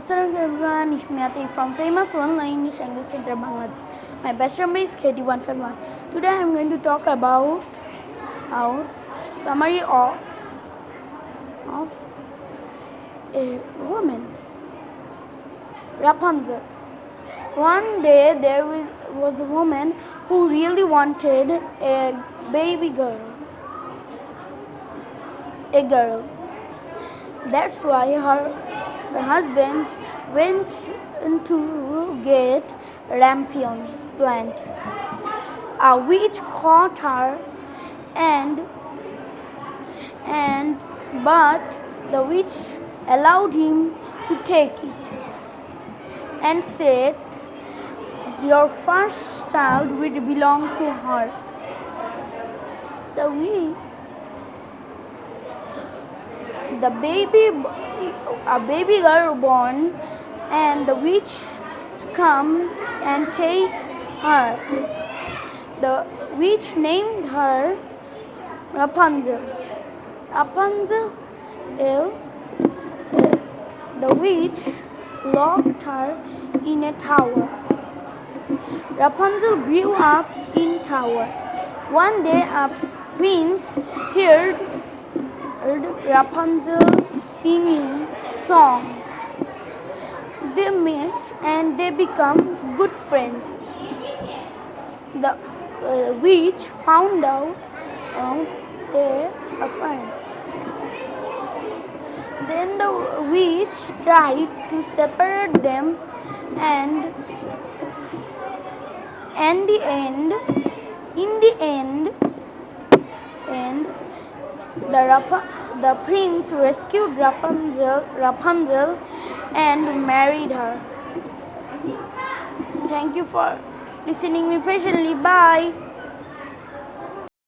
Assalamu everyone, it's me Ati from famous online English Language Center Bangladesh. My batch number is KD151. Today I am going to talk about our summary of a woman, Rapunzel. One day there was a woman who really wanted a baby girl. A girl. That's why her husband went to get rampion plant. A witch caught her but the witch allowed him to take it and said your first child will belong to her. A baby girl born, and the witch come and take her. The witch named her Rapunzel. The witch locked her in a tower. Rapunzel grew up in tower. One day a prince heard Rapunzel singing song. They met and they become good friends. The witch found out they are friends. Then the witch tried to separate them, and in the end, the prince rescued Rapunzel and married her. Thank you for listening me patiently. Bye.